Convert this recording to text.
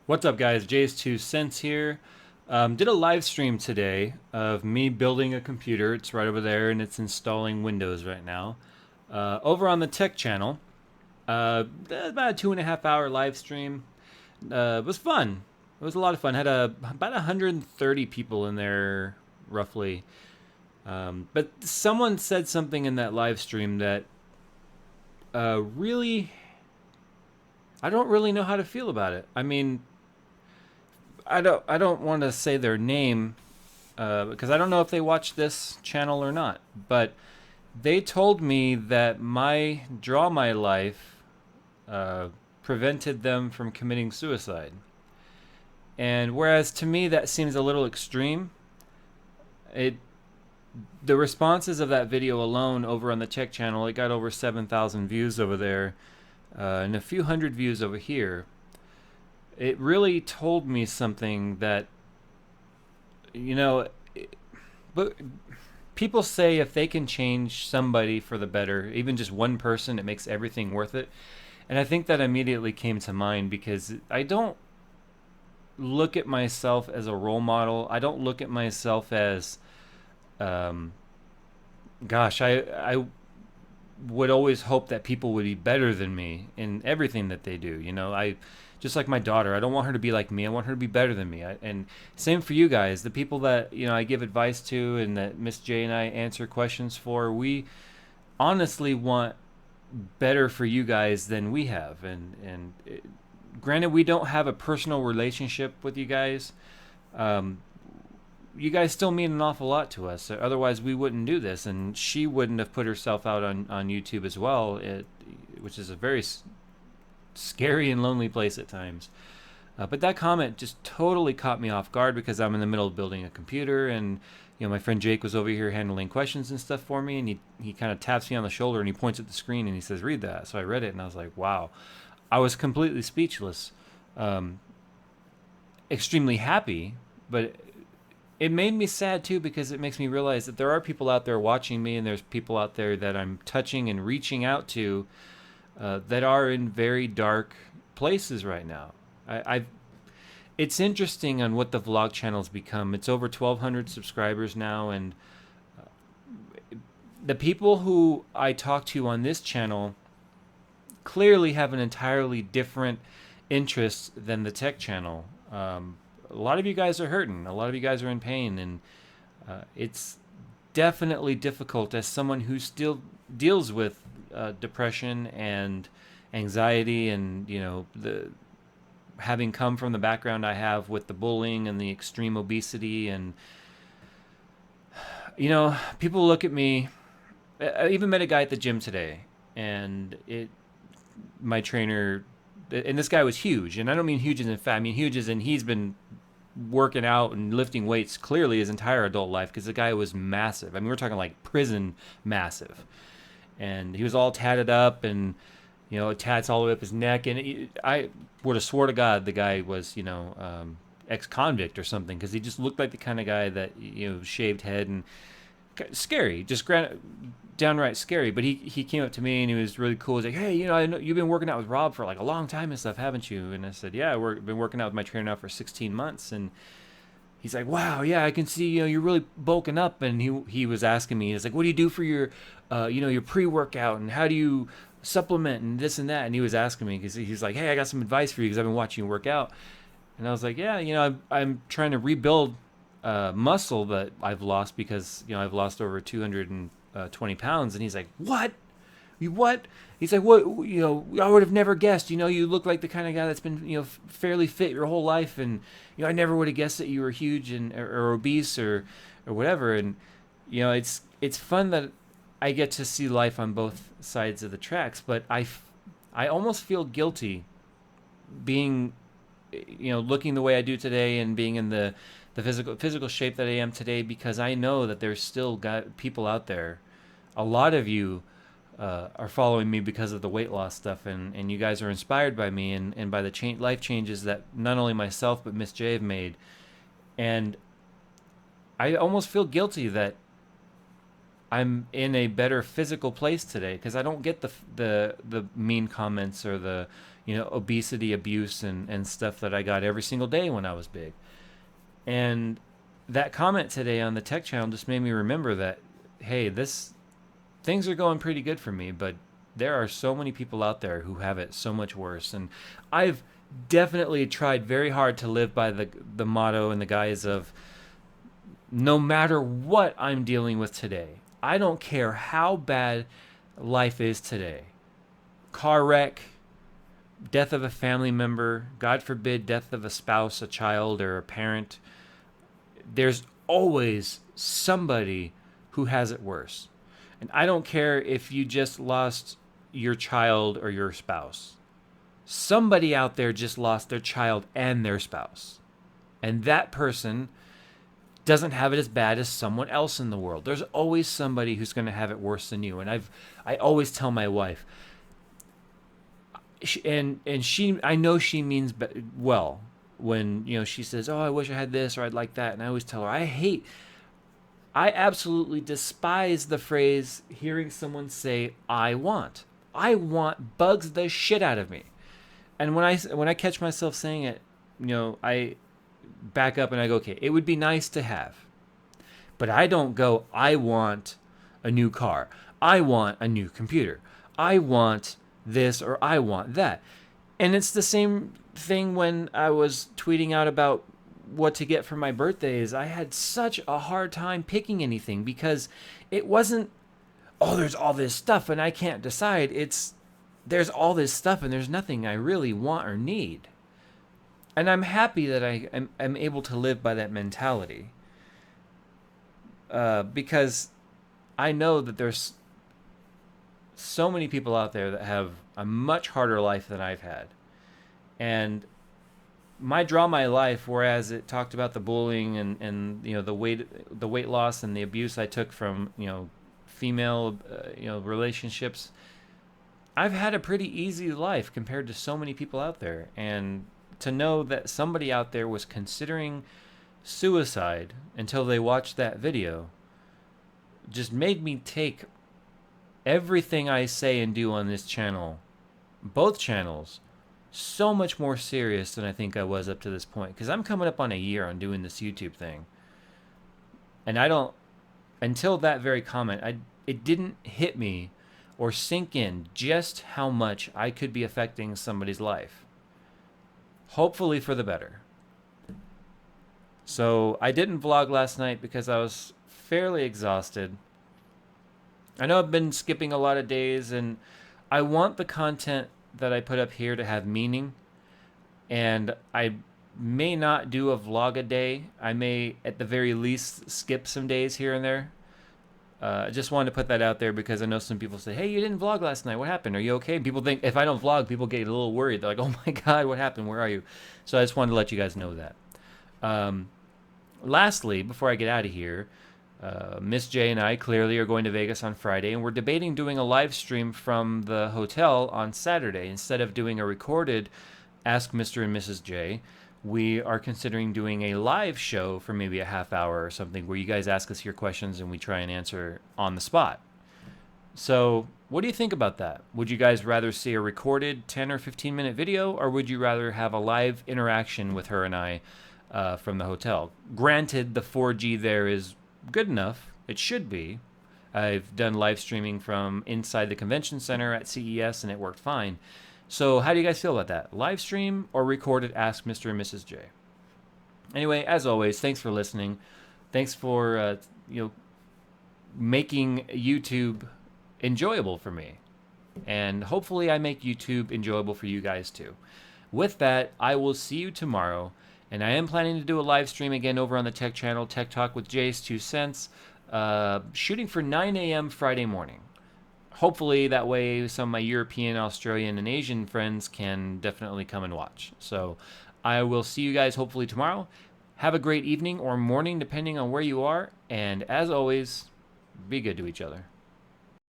What's up, guys? Jay's 2 cents here. Did a live stream today of me building a computer. It's right over there, and it's installing Windows right now. Over on the tech channel, about a 2.5 hour live stream. It was fun. It was a lot of fun. Had about 130 people in there, roughly. But someone said something in that live stream that really, I don't really know how to feel about it. I mean, I don't want to say their name because I don't know if they watch this channel or not. But they told me that my Draw My Life uh, prevented them from committing suicide. And whereas to me that seems a little extreme, it the responses of that video alone over on the tech channel, it got over 7,000 views over there and a few hundred views over here. It really told me something that, you know, but people say if they can change somebody for the better, even just one person, it makes everything worth it. And I think that immediately came to mind because I don't look at myself as a role model. I don't look at myself as, um, gosh, I would always hope that people would be better than me in everything that they do. I just like my daughter. I don't want her to be like me. I want her to be better than me. And same for you guys, the people that I give advice to and that Miss J and I answer questions for. We honestly want better for you guys than we have. Granted, we don't have a personal relationship with you guys. Um, you guys still mean an awful lot to us. Otherwise, we wouldn't do this, and she wouldn't have put herself out on YouTube as well, which is a very scary and lonely place at times. But that comment just totally caught me off guard because I'm in the middle of building a computer, and my friend Jake was over here handling questions and stuff for me, and he kind of taps me on the shoulder and he points at the screen and he says, "Read that." So I read it and I was like, "Wow." I was completely speechless. Um, Extremely happy, but it made me sad too because it makes me realize that there are people out there watching me, and there's people out there that I'm touching and reaching out to that are in very dark places right now. I've It's interesting on what the vlog channel's become. It's over 1,200 subscribers now, and the people who I talk to on this channel clearly have an entirely different interest than the tech channel. A lot of you guys are hurting. A lot of you guys are in pain, and it's definitely difficult as someone who still deals with depression and anxiety, and the having come from the background I have with the bullying and the extreme obesity, and people look at me. I even met a guy at the gym today, and my trainer, and this guy was huge, and I don't mean huge as in fat. I mean huge as in he's been working out and lifting weights clearly his entire adult life because the guy was massive. I mean, we're talking like prison massive, and he was all tatted up and tats all the way up his neck. And I would have swore to God the guy was ex-convict or something because he just looked like the kind of guy that shaved head and scary, just downright scary. But he came up to me and he was really cool. He's like, "Hey, I know you've been working out with Rob for like a long time and stuff, haven't you?" And I said, "Yeah, I've been working out with my trainer now for 16 months." And he's like, "Wow, yeah, I can see you're really bulking up." And he was asking me, he's like, "What do you do for your your pre-workout, and how do you supplement and this and that?" And he was asking me because he's like, "Hey, I got some advice for you because I've been watching you work out." And I was like, "Yeah, I'm trying to rebuild muscle that I've lost because I've lost over 220 pounds." And he's like, "What? You what?" He's like, "What? I would have never guessed. You look like the kind of guy that's been fairly fit your whole life, and I never would have guessed that you were huge and or obese or whatever." And it's fun that I get to see life on both sides of the tracks, but I almost feel guilty being looking the way I do today and being in the physical shape that I am today because I know that there's still people out there. A lot of you are following me because of the weight loss stuff, and you guys are inspired by me and by the life changes that not only myself but Miss J have made. And I almost feel guilty that I'm in a better physical place today because I don't get the mean comments or the obesity, abuse, and stuff that I got every single day when I was big. And that comment today on the tech channel just made me remember that, hey, things are going pretty good for me, but there are so many people out there who have it so much worse. And I've definitely tried very hard to live by the motto and the guise of, no matter what I'm dealing with today, I don't care how bad life is today. Car wreck, death of a family member, God forbid, death of a spouse, a child, or a parent. There's always somebody who has it worse. And I don't care if you just lost your child or your spouse. Somebody out there just lost their child and their spouse. And that person doesn't have it as bad as someone else in the world. There's always somebody who's going to have it worse than you. And I always tell my wife, I know she means well when she says, "Oh, I wish I had this," or "I'd like that," and I always tell her, I absolutely despise the phrase hearing someone say "I want." I want bugs the shit out of me. And when I catch myself saying it, I back up and I go, okay, it would be nice to have. But I don't go, I want a new car. I want a new computer. I want this or I want that. And it's the same thing when I was tweeting out about what to get for my birthdays. I had such a hard time picking anything because it wasn't, oh, there's all this stuff and I can't decide. There's all this stuff and there's nothing I really want or need. And I'm happy that I'm able to live by that mentality. Because I know that there's so many people out there that have a much harder life than I've had. And my Draw My Life, whereas it talked about the bullying and the weight loss and the abuse I took from female relationships, I've had a pretty easy life compared to so many people out there. And to know that somebody out there was considering suicide until they watched that video just made me take everything I say and do on this channel, both channels, so much more serious than I think I was up to this point. Because I'm coming up on a year on doing this YouTube thing. And until that very comment, it didn't hit me or sink in just how much I could be affecting somebody's life. Hopefully for the better. So I didn't vlog last night because I was fairly exhausted. I know I've been skipping a lot of days, and I want the content that I put up here to have meaning. And I may not do a vlog a day. I may, at the very least, skip some days here and there. I just wanted to put that out there because I know some people say, "Hey, you didn't vlog last night. What happened? Are you okay?" And people think if I don't vlog, people get a little worried. They're like, "Oh my God, what happened? Where are you?" So I just wanted to let you guys know that. Lastly, before I get out of here, Miss J and I clearly are going to Vegas on Friday, and we're debating doing a live stream from the hotel on Saturday. Instead of doing a recorded Ask Mr. and Mrs. J, we are considering doing a live show for maybe a half hour or something where you guys ask us your questions and we try and answer on the spot. So what do you think about that? Would you guys rather see a recorded 10 or 15-minute video, or would you rather have a live interaction with her and I from the hotel? Granted, the 4G there is good enough. It should be. I've done live streaming from inside the convention center at CES and it worked fine. So how do you guys feel about that? Live stream or recorded Ask Mr. and Mrs. J? Anyway, as always, thanks for listening. Thanks for making YouTube enjoyable for me. And hopefully I make YouTube enjoyable for you guys too. With that, I will see you tomorrow. And I am planning to do a live stream again over on the Tech Channel, Tech Talk with Jay's 2 cents, shooting for 9 a.m. Friday morning. Hopefully that way some of my European, Australian, and Asian friends can definitely come and watch. So I will see you guys hopefully tomorrow. Have a great evening or morning depending on where you are. And as always, be good to each other.